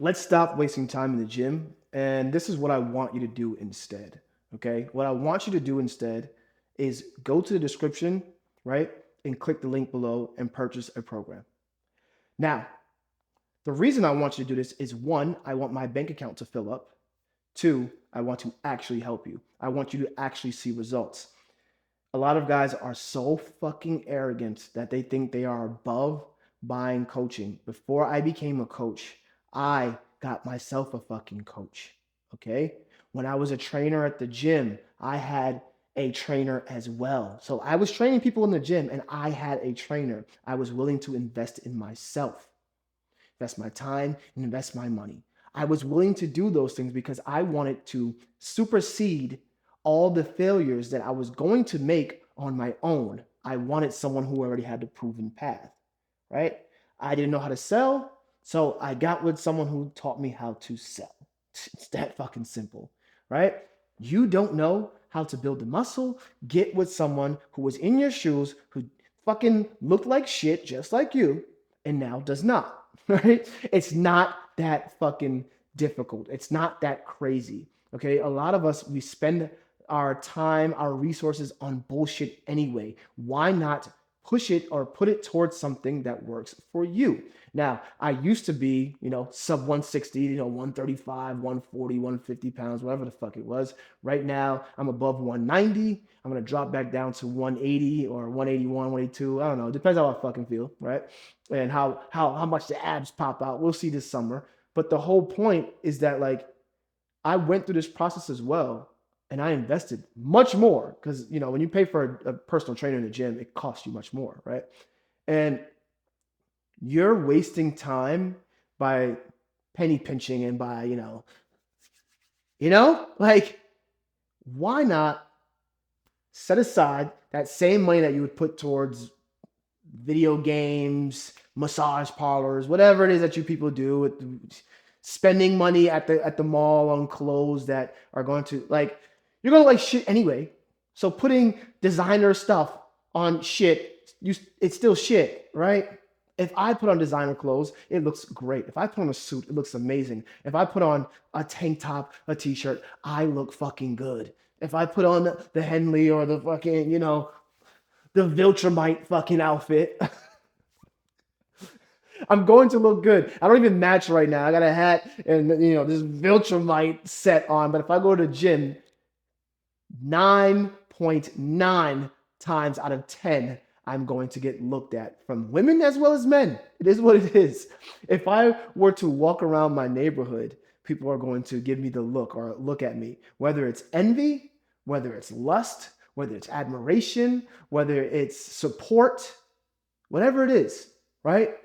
let's stop wasting time in the gym. And this is what I want you to do instead. Okay. What I want you to do instead is go to the description, right? And click the link below and purchase a program. Now, the reason I want you to do this is one, I want my bank account to fill up. Two, I want to actually help you. I want you to actually see results. A lot of guys are so fucking arrogant that they think they are above buying coaching. Before I became a coach, I got myself a fucking coach. Okay? When I was a trainer at the gym, I had a trainer as well. So I was training people in the gym and I had a trainer. I was willing to invest in myself, invest my time, and invest my money. I was willing to do those things because I wanted to supersede all the failures that I was going to make on my own. I wanted someone who already had the proven path, right? I didn't know how to sell, so I got with someone who taught me how to sell. It's that fucking simple, right? You don't know how to build the muscle, get with someone who was in your shoes, who fucking looked like shit just like you, and now does not, right? It's not that fucking difficult. It's not that crazy, okay? A lot of us, we spend our time, our resources on bullshit anyway. Why not push it or put it towards something that works for you? Now, I used to be, sub 160, 135, 140, 150 pounds, whatever the fuck it was. Right now, I'm above 190. I'm going to drop back down to 180 or 181, 182. I don't know. It depends how I fucking feel, right? And how much the abs pop out. We'll see this summer. But the whole point is that, like, I went through this process as well, and I invested much more because, when you pay for a personal trainer in the gym, it costs you much more, right? And you're wasting time by penny pinching and by, like, why not set aside that same money that you would put towards video games, massage parlors, whatever it is that you people do, with spending money at the mall on clothes that are going to, like, you're going to like shit anyway. So putting designer stuff on shit, it's still shit, right? If I put on designer clothes, it looks great. If I put on a suit, it looks amazing. If I put on a tank top, a t-shirt, I look fucking good. If I put on the Henley or the fucking, the Viltrumite fucking outfit, I'm going to look good. I don't even match right now. I got a hat and, this Viltrumite set on. But if I go to the gym, 9.9 times out of 10, I'm going to get looked at from women as well as men. It is what it is. If I were to walk around my neighborhood, people are going to give me the look or look at me, whether it's envy, whether it's lust, whether it's admiration, whether it's support, whatever it is, right?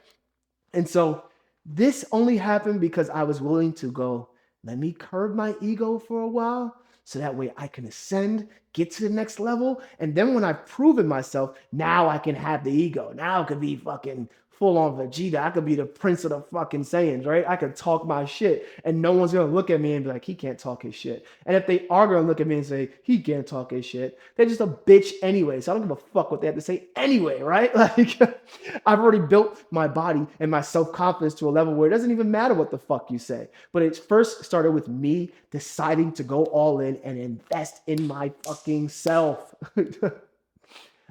And so this only happened because I was willing to go, let me curb my ego for a while so that way I can ascend, get to the next level. And then when I've proven myself, now I can have the ego. Now I could be fucking full on Vegeta. I could be the prince of the fucking Saiyans, right? I could talk my shit and no one's going to look at me and be like, he can't talk his shit. And if they are going to look at me and say, he can't talk his shit, they're just a bitch anyway. So I don't give a fuck what they have to say anyway, right? Like, I've already built my body and my self-confidence to a level where it doesn't even matter what the fuck you say. But it first started with me deciding to go all in and invest in my fucking self.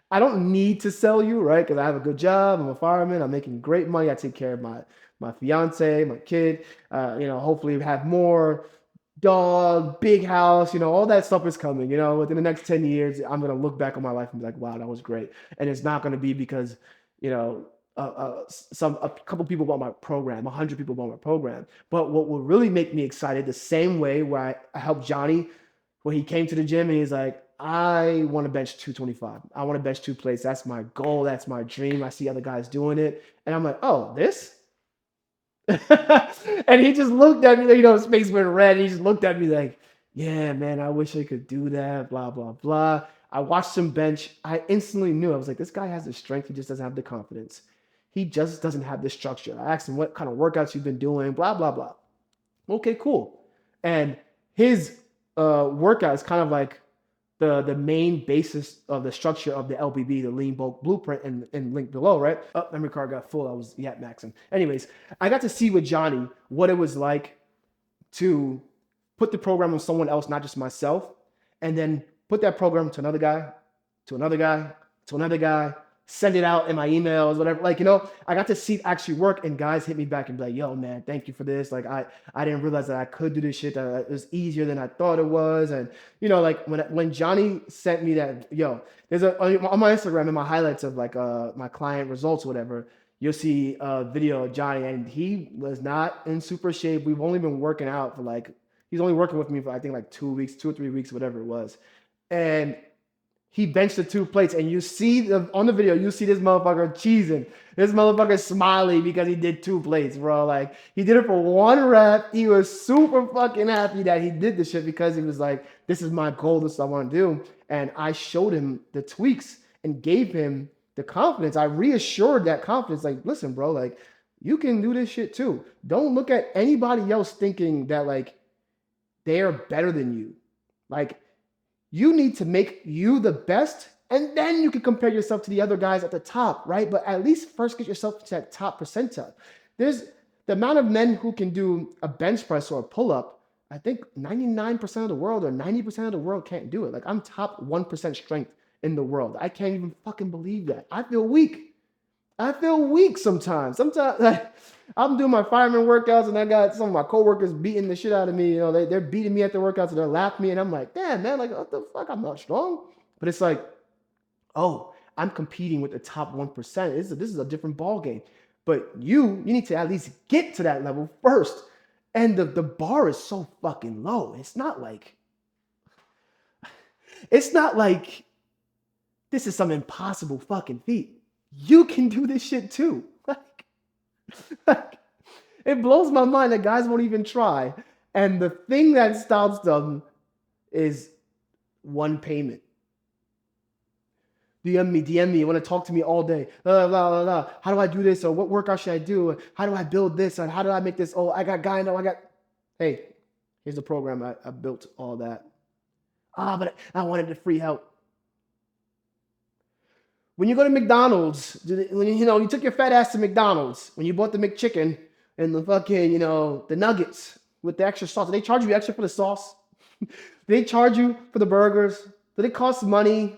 I don't need to sell you, right? Because I have a good job. I'm a fireman. I'm making great money. I take care of my fiance, my kid. Hopefully have more, dog, big house. All that stuff is coming. Within the next 10 years, I'm gonna look back on my life and be like, wow, that was great. And it's not gonna be because a couple people bought my program, 100 people bought my program. But what will really make me excited, the same way where I helped Johnny, where he came to the gym and he's like, I want to bench 225. I want to bench 2 plates. That's my goal. That's my dream. I see other guys doing it. And I'm like, oh, this? And he just looked at me, his face went red. He just looked at me like, yeah, man, I wish I could do that, blah, blah, blah. I watched him bench. I instantly knew. I was like, this guy has the strength. He just doesn't have the confidence. He just doesn't have the structure. I asked him what kind of workouts you've been doing, blah, blah, blah. Okay, cool. And his workout is kind of like the main basis of the structure of the LBB, the lean bulk blueprint, and link below, right? Oh, memory card got full. I was yap maxing. Anyways, I got to see with Johnny what it was like to put the program on someone else, not just myself, and then put that program to another guy, to another guy, to another guy, send it out in my emails, whatever. Like, I got to see it actually work, and guys hit me back and be like, yo, man, thank you for this. Like, I didn't realize that I could do this shit, that it was easier than I thought it was. And, like when Johnny sent me that, there's on my Instagram in my highlights of like my client results or whatever, you'll see a video of Johnny, and he was not in super shape. We've only been working out for like, he's only working with me for I think like 2 weeks, 2 or 3 weeks, whatever it was. And he benched the 2 plates, and you see on the video, you see this motherfucker cheesing. This motherfucker smiling because he did 2 plates, bro. Like, he did it for 1 rep. He was super fucking happy that he did this shit because he was like, this is my goal. This is what I want to do. And I showed him the tweaks and gave him the confidence. I reassured that confidence. Like, listen, bro, like, you can do this shit too. Don't look at anybody else thinking that, like, they are better than you. Like, you need to make you the best, and then you can compare yourself to the other guys at the top, right? But at least first get yourself to that top percentile. There's the amount of men who can do a bench press or a pull-up. I think 99% of the world or 90% of the world can't do it. Like, I'm top 1% strength in the world. I can't even fucking believe that. I feel weak. Sometimes. Like, I'm doing my fireman workouts, and I got some of my coworkers beating the shit out of me. They're beating me at the workouts, and they're laughing at me, and I'm like, damn, man, like, what the fuck? I'm not strong. But it's like, oh, I'm competing with the top 1%. This is a different ball game. But you need to at least get to that level first. And the bar is so fucking low. It's not like this is some impossible fucking feat. You can do this shit too. Like, it blows my mind that guys won't even try. And the thing that stops them is one payment. DM me. You want to talk to me all day. Blah, blah, blah, blah. How do I do this? Or what workout should I do? How do I build this? And how do I make this? Oh, I got gyno. Hey, here's the program. I built all that. But I wanted the free help. When you go to McDonald's, when you took your fat ass to McDonald's, when you bought the McChicken and the fucking, the nuggets with the extra sauce, do they charge you extra for the sauce? Do they charge you for the burgers? Do they cost money?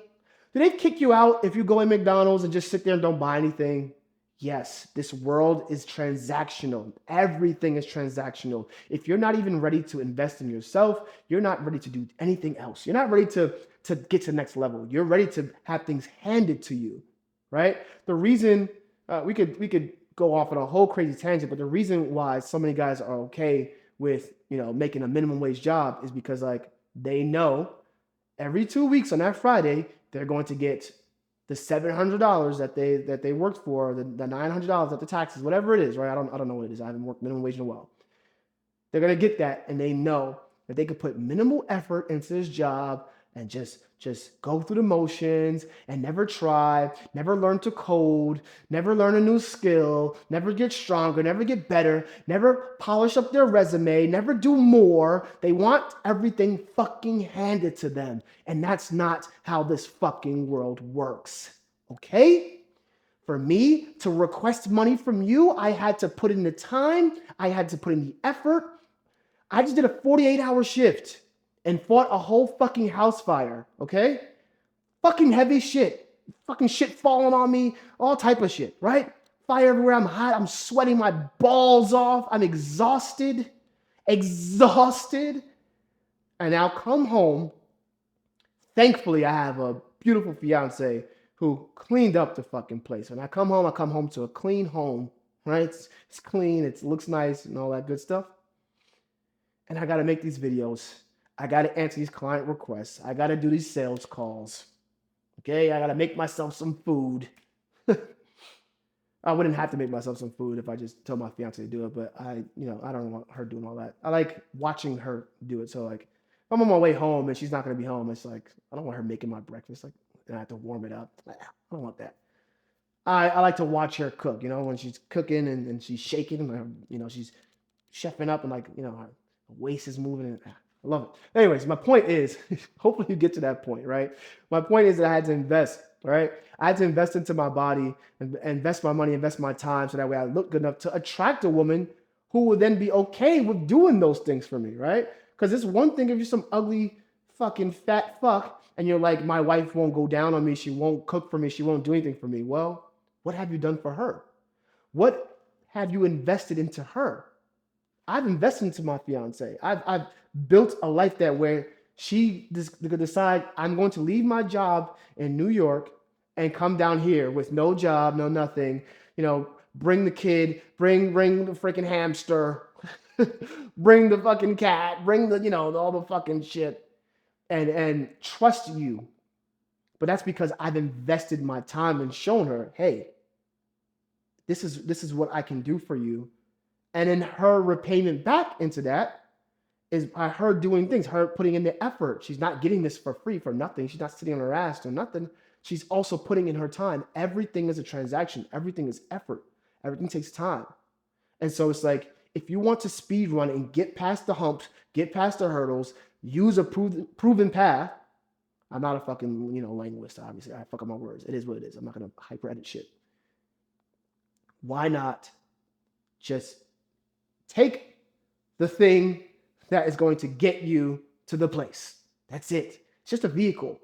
Do they kick you out if you go in McDonald's and just sit there and don't buy anything? Yes, this world is transactional. Everything is transactional. If you're not even ready to invest in yourself, you're not ready to do anything else. You're not ready to get to the next level. You're ready to have things handed to you, right? The reason we could go off on a whole crazy tangent, but the reason why so many guys are okay with making a minimum wage job is because, like, they know every 2 weeks on that Friday they're going to get the $700 that they worked for, the $900 at the taxes, whatever it is, right? I don't know what it is. I haven't worked minimum wage in a while. They're gonna get that, and they know that they could put minimal effort into this job and just go through the motions and never try, never learn to code, never learn a new skill, never get stronger, never get better, never polish up their resume, never do more. They want everything fucking handed to them. And that's not how this fucking world works. Okay? For me to request money from you, I had to put in the time, I had to put in the effort. I just did a 48-hour shift and fought a whole fucking house fire, okay? Fucking heavy shit. Fucking shit falling on me, all type of shit, right? Fire everywhere, I'm hot, I'm sweating my balls off, I'm exhausted. And I'll come home. Thankfully, I have a beautiful fiance who cleaned up the fucking place. When I come home to a clean home, right? It's clean, it looks nice and all that good stuff. And I gotta make these videos. I gotta answer these client requests. I gotta do these sales calls. Okay, I gotta make myself some food. I wouldn't have to make myself some food if I just told my fiance to do it, but I don't want her doing all that. I like watching her do it. So, like, if I'm on my way home and she's not gonna be home, it's like I don't want her making my breakfast. Like, and I have to warm it up. I don't want that. I like to watch her cook. When she's cooking and she's shaking, and she's chefing up, and, like, her waist is moving. And I love it. Anyways, my point is, hopefully you get to that point, right? My point is that I had to invest, right? I had to invest into my body and invest my money, invest my time, so that way I look good enough to attract a woman who will then be okay with doing those things for me, right? Because it's one thing if you're some ugly fucking fat fuck and you're like, my wife won't go down on me, she won't cook for me, she won't do anything for me. Well, what have you done for her? What have you invested into her? I've invested into my fiance. I've built a life that where she could decide I'm going to leave my job in New York and come down here with no job, no nothing. You know, bring the kid, bring the freaking hamster, bring the fucking cat, bring the all the fucking shit, and trust you. But that's because I've invested my time and shown her, hey, this is what I can do for you. And then her repayment back into that is by her doing things, her putting in the effort. She's not getting this for free, for nothing. She's not sitting on her ass or nothing. She's also putting in her time. Everything is a transaction. Everything is effort. Everything takes time. And so it's like, if you want to speed run and get past the humps, get past the hurdles, use a proven path. I'm not a fucking, linguist, obviously. I fuck up my words. It is what it is. I'm not going to hyper edit shit. Why not just take the thing that is going to get you to the place? That's it. It's just a vehicle.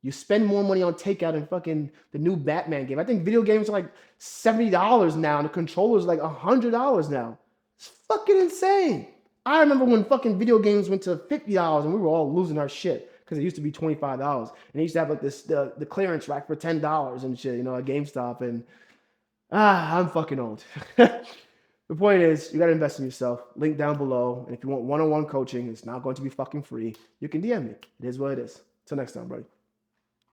You spend more money on takeout than fucking the new Batman game. I think video games are like $70 now, and the controller's like $100 now. It's fucking insane. I remember when fucking video games went to $50 and we were all losing our shit because it used to be $25. And they used to have like this the clearance rack for $10 and shit, at GameStop. And I'm fucking old. The point is, you got to invest in yourself. Link down below. And if you want one-on-one coaching, it's not going to be fucking free. You can DM me. It is what it is. Till next time, buddy.